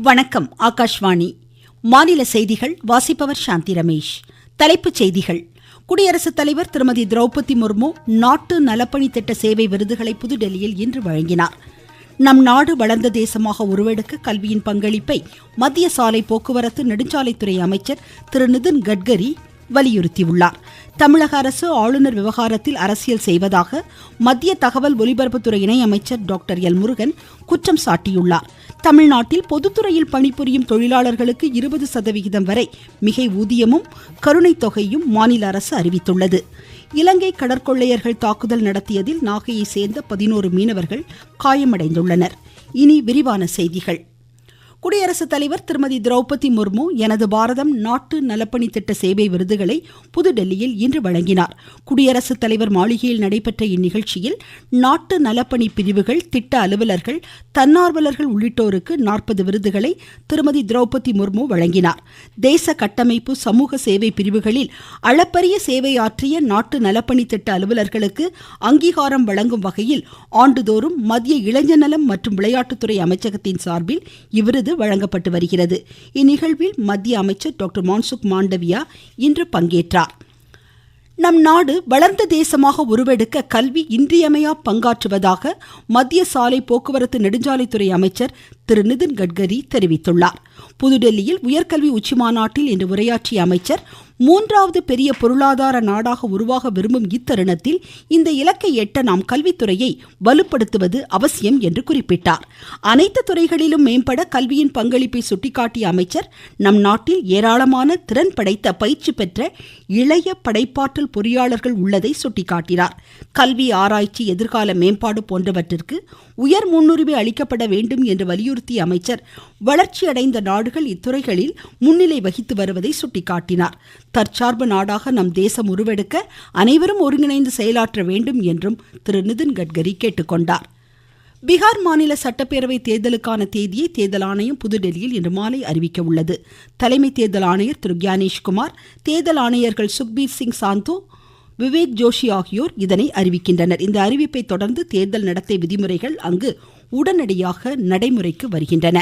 வணக்கம். ஆகாஷ்வாணி மாநில செய்திகள் வாசிப்பவர் சாந்தி ரமேஷ். தலைப்புச் செய்திகள். குடியரசுத் தலைவர் திருமதி திரௌபதி முர்மு நாட்டு நலப்பணி திட்ட சேவை விருதுகளை புதுடெல்லியில் இன்று வழங்கினார். நம் நாடு வளர்ந்த தேசமாக உருவெடுக்க கல்வியின் பங்களிப்பை மத்திய சாலை போக்குவரத்து நெடுஞ்சாலைத்துறை அமைச்சர் திரு நிதின் கட்கரி வலியுறுத்தியுள்ளார். தமிழக அரசு ஆளுநர் விவகாரத்தில் அரசியல் செய்வதாக மத்திய தகவல் ஒலிபரப்புத்துறை இணையமைச்சர் டாக்டர் எல் முருகன் குற்றம் சாட்டியுள்ளார். தமிழ்நாட்டில் பொதுத்துறையில் பணிபுரியும் தொழிலாளர்களுக்கு 20% வரை மிகை ஊதியமும் கருணை தொகையும் மாநில அரசு அறிவித்துள்ளது. இலங்கை கடற்கொள்ளையர்கள் தாக்குதல் நடத்தியதில் நாகையை சேர்ந்த 11 மீனவர்கள் காயமடைந்துள்ளனர். இனி விரிவான செய்திகள். குடியரசுத் தலைவர் திருமதி திரௌபதி முர்மு எனது பாரதம் நாட்டு நலப்பணி திட்ட சேவை விருதுகளை புதுடெல்லியில் இன்று வழங்கினார். குடியரசுத் தலைவர் மாளிகையில் நடைபெற்ற இந்நிகழ்ச்சியில் நாட்டு நலப்பணி பிரிவுகள், திட்ட அலுவலர்கள், தன்னார்வலர்கள் உள்ளிட்டோருக்கு 40 விருதுகளை திருமதி திரௌபதி முர்மு வழங்கினார். தேச கட்டமைப்பு, சமூக சேவை பிரிவுகளில் அளப்பரிய சேவையாற்றிய நாட்டு நலப்பணி திட்ட அலுவலர்களுக்கு அங்கீகாரம் வழங்கும் வகையில் ஆண்டுதோறும் மத்திய இளைஞர் நலம் மற்றும் விளையாட்டுத்துறை அமைச்சகத்தின் சார்பில் இவ்விருது வழங்கப்பட்டு வருகிறது. இந்நிகழ்வில் மத்திய அமைச்சர் டாக்டர் மான்சுக் மாண்டவியா இன்று பங்கேற்றார். நம் நாடு வளர்ந்த தேசமாக உருவெடுக்க கல்வி இன்றியமையா பங்காற்றுவதாக மத்திய சாலை போக்குவரத்து நெடுஞ்சாலைத்துறை அமைச்சர் திரு நிதின் கட்கரி தெரிவித்துள்ளார். புதுடெல்லியில் உயர்கல்வி உச்சிமாநாட்டில் இன்று உரையாற்றிய அமைச்சர், 3வது பெரிய பொருளாதார நாடாக உருவாக விரும்பும் இத்தருணத்தில் இந்த இலக்கை எட்ட நாம் கல்வித்துறையை வலுப்படுத்துவது அவசியம் என்று குறிப்பிட்டார். அனைத்து துறைகளிலும் மேம்பட கல்வியின் பங்களிப்பை சுட்டிக்காட்டிய அமைச்சர், நம் நாட்டில் ஏராளமான திறன் படைத்த பயிற்சி பெற்ற இளைய படைப்பாற்றல் பொறியாளர்கள் உள்ளதை சுட்டிக்காட்டினார். கல்வி, ஆராய்ச்சி, எதிர்கால மேம்பாடு போன்றவற்றிற்கு உயர் முன்னுரிமை அளிக்கப்பட வேண்டும் என்று வலியுறுத்திய அமைச்சர், வளர்ச்சியடைந்த நாடுகள் இத்துறைகளில் முன்னிலை வகித்து வருவதை சுட்டிக்காட்டினார். தற்சார்பு நாடாக நம் தேசம் உருவெடுக்க அனைவரும் ஒருங்கிணைந்து செயலாற்ற வேண்டும் என்றும் திரு நிதின் கட்கரி கேட்டுக்கொண்டார். பீகார் மாநில சட்டப்பேரவை தேர்தலுக்கான தேதியை தேர்தல் ஆணையம் புதுடெல்லியில் இன்று மாலை அறிவிக்க உள்ளது. தலைமை தேர்தல் ஆணையர் திரு கியானேஷ்குமார், தேர்தல் ஆணையர்கள் சுக்பீர் சிங் சாந்து, விவேக் ஜோஷி ஆகியோர் இதனை அறிவிக்கின்றனர். இந்த அறிவிப்பை தொடர்ந்து தேர்தல் நடத்தை விதிமுறைகள் அங்கு உடனடியாக நடைமுறைக்கு வருகின்றன.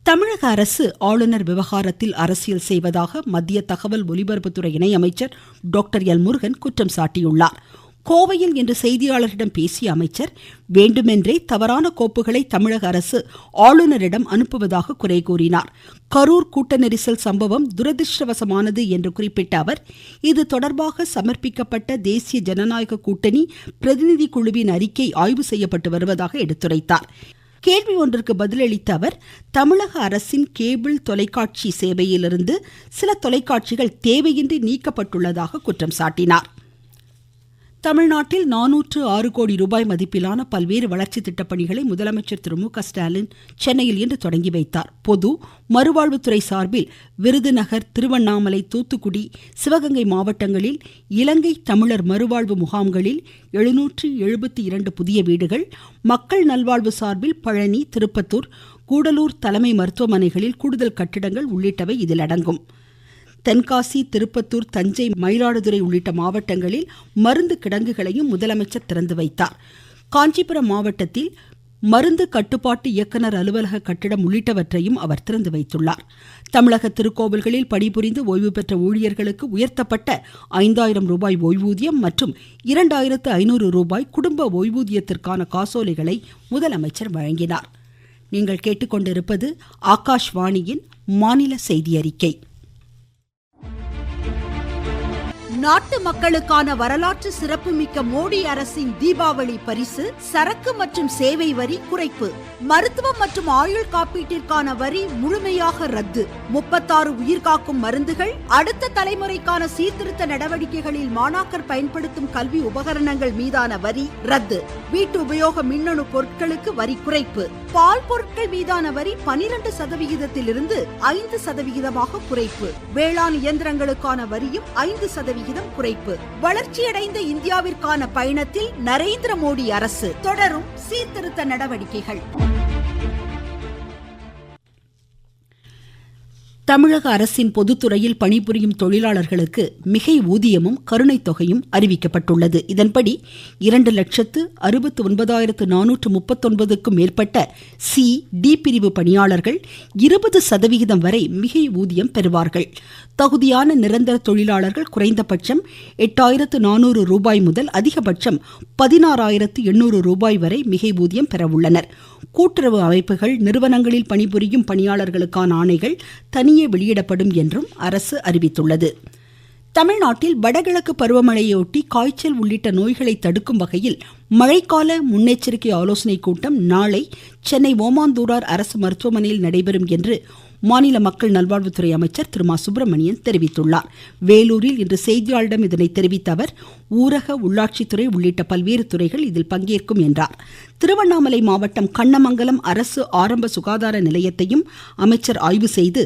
தமிழக அரசு ஆளுநர் விவகாரத்தில் அரசியல் செய்வதாக மத்திய தகவல் ஒலிபரப்புத்துறை இணையமைச்சர் டாக்டர் எல் முருகன் குற்றம் சாட்டியுள்ளார். கோவையில் இன்று செய்தியாளர்களிடம் பேசிய அமைச்சர், வேண்டுமென்றே தவறான கோப்புகளை தமிழக அரசு ஆளுநரிடம் அனுப்புவதாக குறை கூறினார். கரூர் கூட்ட நெரிசல் சம்பவம் துரதிருஷ்டவசமானது என்று குறிப்பிட்ட அவர், இது தொடர்பாக சமர்ப்பிக்கப்பட்ட தேசிய ஜனநாயக கூட்டணி பிரதிநிதி குழுவின் அறிக்கை ஆய்வு செய்யப்பட்டு வருவதாக எடுத்துரைத்தார். கேள்வி ஒன்றிற்கு பதிலளித்த அவர், தமிழக அரசின் கேபிள் தொலைக்காட்சி சேவையிலிருந்து சில தொலைக்காட்சிகள் தேவையின்றி நீக்கப்பட்டுள்ளதாக குற்றம் சாட்டினார். தமிழ்நாட்டில் 406 கோடி ரூபாய் மதிப்பிலான பல்வேறு வளர்ச்சி திட்டப்பணிகளை முதலமைச்சர் திரு மு க ஸ்டாலின் சென்னையில் இன்று தொடங்கி வைத்தார். பொது மறுவாழ்வுத்துறை சார்பில் விருதுநகர், திருவண்ணாமலை, தூத்துக்குடி, சிவகங்கை மாவட்டங்களில் இலங்கை தமிழர் மறுவாழ்வு முகாம்களில் 772 புதிய வீடுகள், மக்கள் நல்வாழ்வு சார்பில் பழனி, திருப்பத்தூர், கூடலூர் தலைமை மருத்துவமனைகளில் கூடுதல் கட்டிடங்கள் உள்ளிட்டவை இதில் அடங்கும். தென்காசி, திருப்பத்தூர், தஞ்சை, மயிலாடுதுறை உள்ளிட்ட மாவட்டங்களில் மருந்து கிடங்குகளையும் முதலமைச்சர் திறந்து வைத்தார். காஞ்சிபுரம் மாவட்டத்தில் மருந்து கட்டுப்பாட்டு இயக்குனர் அலுவலக கட்டிடம் உள்ளிட்டவற்றையும் அவர் திறந்து வைத்துள்ளார். தமிழக திருக்கோவில்களில் பணிபுரிந்து ஓய்வு பெற்ற ஊழியர்களுக்கு உயர்த்தப்பட்ட 5000 ரூபாய் ஓய்வூதியம் மற்றும் 2500 ரூபாய் குடும்ப ஓய்வூதியத்திற்கான காசோலைகளை முதலமைச்சர் வழங்கினார். நீங்கள் கேட்டுக்கொண்டிருப்பது ஆகாஷ்வாணியின் மாநில செய்தி அறிக்கை. நாட்டு மக்களுக்கான வரலாற்று சிறப்புமிக்க மோடி அரசின் தீபாவளி பரிசு சரக்கு மற்றும் சேவை வரி குறைப்பு. மருத்துவம் மற்றும் ஆயுள் காப்பீட்டிற்கான வரி முழுமையாக ரத்து. 36 உயிர்காக்கும் மருந்துகள், அடுத்த தலைமுறைக்கான சீர்திருத்த நடவடிக்கைகளில் மாணாக்கர் பயன்படுத்தும் கல்வி உபகரணங்கள் மீதான வரி ரத்து. வீட்டு உபயோக மின்னணு பொருட்களுக்கு வரி குறைப்பு. பால் பொருட்கள் மீதான வரி 12% 5% குறைப்பு. வேளாண் இயந்திரங்களுக்கான வரியும் 5% குறைப்பு. வளர்ச்சியடைந்த இந்தியாவிற்கான பயணத்தில் நரேந்திர மோடி அரசு தொடரும் சீர்திருத்த நடவடிக்கைகள். தமிழக அரசின் பொதுத்துறையில் பணிபுரியும் தொழிலாளர்களுக்கு மிகை ஊதியமும் கருணை தொகையும் அறிவிக்கப்பட்டுள்ளது. இதன்படி 2,69,439க்கும் மேற்பட்ட சி டி பிரிவு பணியாளர்கள் 20% வரை மிகை ஊதியம் பெறுவார்கள். தகுதியான நிரந்தர தொழிலாளர்கள் குறைந்தபட்சம் 8,400 ரூபாய் முதல் அதிகபட்சம் 16,800 ரூபாய் வரை மிகை ஊதியம் பெறவுள்ளனர். கூட்டுறவு அமைப்புகள், நிறுவனங்களில் பணிபுரியும் பணியாளர்களுக்கான ஆணைகள் தனியே வெளியிடப்படும் என்றும் அரசு அறிவித்துள்ளது. தமிழ்நாட்டில் வடகிழக்கு பருவமழையொட்டி காய்ச்சல் உள்ளிட்ட நோய்களை தடுக்கும் வகையில் மழைக்கால முன்னெச்சரிக்கை ஆலோசனைக் கூட்டம் நாளை சென்னை ஓமாந்தூரார் அரசு மருத்துவமனையில் நடைபெறும் என்று மாநில மக்கள் நல்வாழ்வுத்துறை அமைச்சர் திரு மா சுப்பிரமணியன் தெரிவித்துள்ளார். வேலூரில் இன்று செய்தியாளர்களிடம் இதனை தெரிவித்த அவர், ஊரக உள்ளாட்சித்துறை உள்ளிட்ட பல்வேறு துறைகள் இதில் பங்கேற்கும் என்றார். திருவண்ணாமலை மாவட்டம் கண்ணமங்கலம் அரசு ஆரம்ப சுகாதார நிலையத்தையும் அமைச்சர் ஆய்வு செய்து,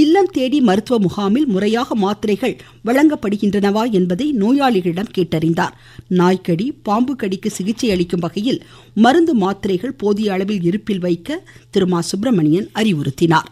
இல்லம் தேடி மருத்துவ முகாமில் முறையாக மாத்திரைகள் வழங்கப்படுகின்றனவா என்பதை நோயாளிகளிடம் கேட்டறிந்தார். நாய்க்கடி, பாம்பு கடிக்கு சிகிச்சை அளிக்கும் வகையில் மருந்து மாத்திரைகள் போதிய அளவில் இருப்பில் வைக்க திரு மா சுப்பிரமணியன் அறிவுறுத்தினார்.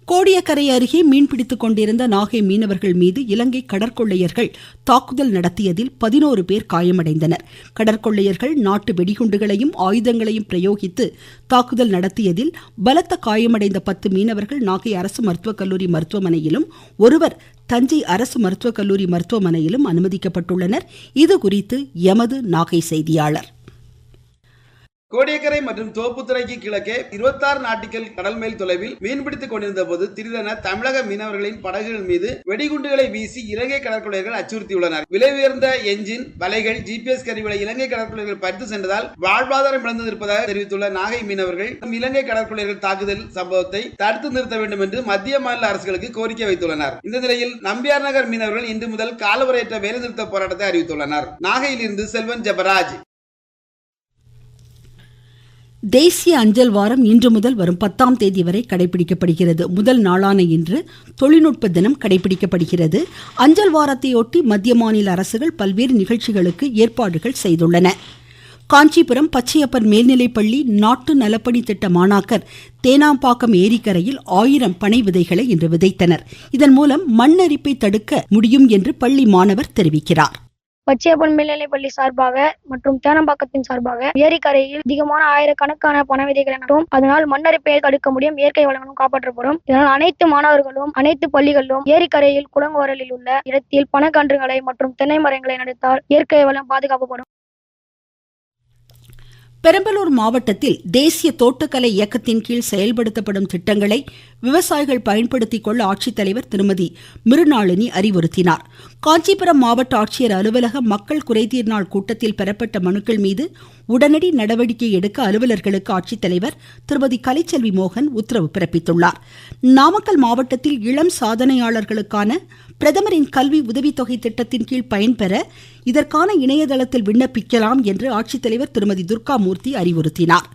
கோடியக்கரை அருகே மீன்பிடித்துக் கொண்டிருந்த நாகை மீனவர்கள் மீது இலங்கை கடற்கொள்ளையர்கள் தாக்குதல் நடத்தியதில் 11 பேர் காயமடைந்தனர். கடற்கொள்ளையர்கள் நாட்டு வெடிகுண்டுகளையும் ஆயுதங்களையும் பிரயோகித்து தாக்குதல் நடத்தியதில் பலத்த காயமடைந்த 10 மீனவர்கள் நாகை அரசு மருத்துவக் கல்லூரி மருத்துவமனையிலும் ஒருவர் தஞ்சை அரசு மருத்துவக் கல்லூரி மருத்துவமனையிலும் அனுமதிக்கப்பட்டுள்ளனர். இதுகுறித்து எமது நாகை செய்தியாளர். கோடியக்கரை மற்றும் தோப்புத்துறைக்கு கிழக்கே 26 நாட்டிக்கல் கடல் மைல் தொலைவில் மீன்பிடித்துக் கொண்டிருந்த போது திடீரென தமிழக மீனவர்களின் படகுகள் மீது வெடிகுண்டுகளை வீசி இலங்கை கடற்கொள்ளையர்கள் அச்சுறுத்தியுள்ளனர். விலை உயர்ந்த என்ஜின், வலைகள், ஜிபிஎஸ் கருவிகளை இலங்கை கடற்கொள்ளையர்கள் பறித்து சென்றதால் வாழ்வாதாரம் இழந்திருப்பதாக தெரிவித்துள்ள நாகை மீனவர்கள் இலங்கை கடற்கொள்ளையர்கள் தாக்குதல் சம்பவத்தை தடுத்து நிறுத்த வேண்டும் என்று மத்திய மாநில அரசுகளுக்கு கோரிக்கை வைத்துள்ளனர். இந்த நிலையில் நம்பியார் நகர் மீனவர்கள் இன்று முதல் காலவரையற்ற வேலைநிறுத்த போராட்டத்தை அறிவித்துள்ளனர். நாகையிலிருந்து செல்வன் ஜெபராஜ். தேசிய அஞ்சல் வாரம் இன்று முதல் வரும் 10ஆம் தேதி வரை கடைபிடிக்கப்படுகிறது. முதல் நாளான இன்று தொழில்நுட்ப தினம் கடைபிடிக்கப்படுகிறது. அஞ்சல் வாரத்தையொட்டி மத்திய மாநில அரசுகள் பல்வேறு நிகழ்ச்சிகளுக்கு ஏற்பாடுகள் செய்துள்ளன. காஞ்சிபுரம் பச்சையப்பர் மேல்நிலைப்பள்ளி நாட்டு நலப்பணி திட்ட மாணாக்கர் தேனாம்பாக்கம் ஏரிக்கரையில் 1000 பனை விதைகளை இன்று விதைத்தனர். இதன் மூலம் மண் அரிப்பை தடுக்க முடியும் என்று பள்ளி மாணவர் தெரிவிக்கிறார். பச்சையப்பன் மேல்நிலைப்பள்ளி சார்பாக மற்றும் தேனம்பாக்கத்தின் சார்பாக ஏரிக்கரையில் அதிகமான ஆயிரக்கணக்கான பனை விதைகளை நட்டோம். அதனால் மண்ணரிப்பை தடுக்க முடியும், இயற்கை வளங்களும் காப்பாற்றப்படும். இதனால் அனைத்து மாணவர்களும் அனைத்து பள்ளிகளிலும் ஏரிக்கரையில் குளங்கோரலில் உள்ள இடத்தில் பனக்கன்றுகளை மற்றும் தென்னை மரங்களை நடுத்தால் இயற்கை வளம் பாதுகாக்கப்படும். பெரம்பலூர் மாவட்டத்தில் தேசிய தோட்டக்கலை இயக்கத்தின் கீழ் செயல்படுத்தப்படும் திட்டங்களை விவசாயிகள் பயன்படுத்திக் கொள்ள ஆட்சித்தலைவர் திருமதி மிருநாளினி அறிவுறுத்தினார். காஞ்சிபுரம் மாவட்ட ஆட்சியர் அலுவலக மக்கள் குறைதீர் நாள் கூட்டத்தில் பெறப்பட்ட மனுக்கள் மீது உடனடி நடவடிக்கை எடுக்க அலுவலர்களுக்கு ஆட்சித்தலைவர் திருமதி கலைச்செல்வி மோகன் உத்தரவு பிறப்பித்துள்ளார். நாமக்கல் மாவட்டத்தில் இளம் சாதனையாளர்களுக்கான பிரதமரின் கல்வி உதவித்தொகை திட்டத்தின் கீழ் பயன்பெற இதற்கான இணையதளத்தில் விண்ணப்பிக்கலாம் என்று ஆட்சித்தலைவர் திருமதி துர்கா மூர்த்தி அறிவுறுத்தினார்.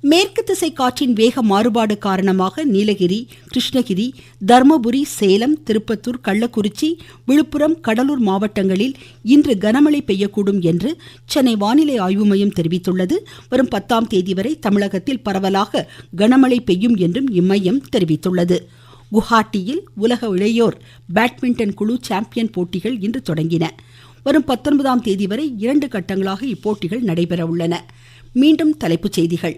மேற்கு திசை காற்றின் வேக மாறுபாடு காரணமாக நீலகிரி, கிருஷ்ணகிரி, தர்மபுரி, சேலம், திருப்பத்தூர், கள்ளக்குறிச்சி, விழுப்புரம், கடலூர் மாவட்டங்களில் இன்று கனமழை பெய்யக்கூடும் என்று சென்னை வானிலை ஆய்வு மையம் தெரிவித்துள்ளது. வரும் 10ஆம் தேதி வரை தமிழகத்தில் பரவலாக கனமழை பெய்யும் என்றும் இம்மையம் தெரிவித்துள்ளது. குவஹாட்டியில் உலக இளையோர் பேட்மிண்டன் குழு சாம்பியன் போட்டிகள் இன்று தொடங்கின. வரும் 19ஆம் தேதி வரை 2 கட்டங்களாக இப்போட்டிகள் நடைபெற உள்ளன. மீண்டும் தலைப்புச் செய்திகள்.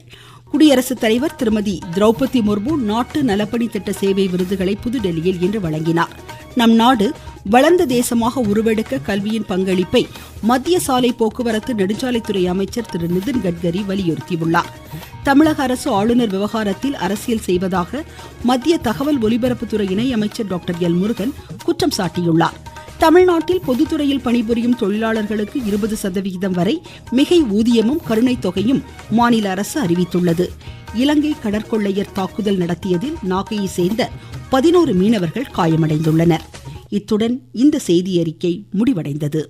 குடியரசுத் தலைவர் திருமதி திரௌபதி முர்மு நாட்டு நலப்பணி திட்ட சேவை விருதுகளை புதுடெல்லியில் இன்று வழங்கினார். நம் நாடு வளர்ந்த தேசமாக உருவெடுக்க கல்வியின் பங்களிப்பை மத்திய சாலை போக்குவரத்து நெடுஞ்சாலைத்துறை அமைச்சர் திரு நிதின் கட்கரி வலியுறுத்தியுள்ளார். தமிழக அரசு ஆளுநர் விவகாரத்தில் அரசியல் செய்வதாக மத்திய தகவல் ஒலிபரப்புத்துறை இணை அமைச்சர் டாக்டர் எல் முருகன் குற்றம் சாட்டியுள்ளார். தமிழ்நாட்டில் பொதுத்துறையில் பணிபுரியும் தொழிலாளர்களுக்கு 20% வரை மிகை ஊதியமும் கருணை தொகையும் மாநில அரசு அறிவித்துள்ளது. இலங்கை கடற்கொள்ளையர் தாக்குதல் நடத்தியதில் நாகையை சேர்ந்த 11 மீனவர்கள் காயமடைந்துள்ளனர். இத்துடன் இந்த செய்தியறிக்கை முடிவடைந்தது.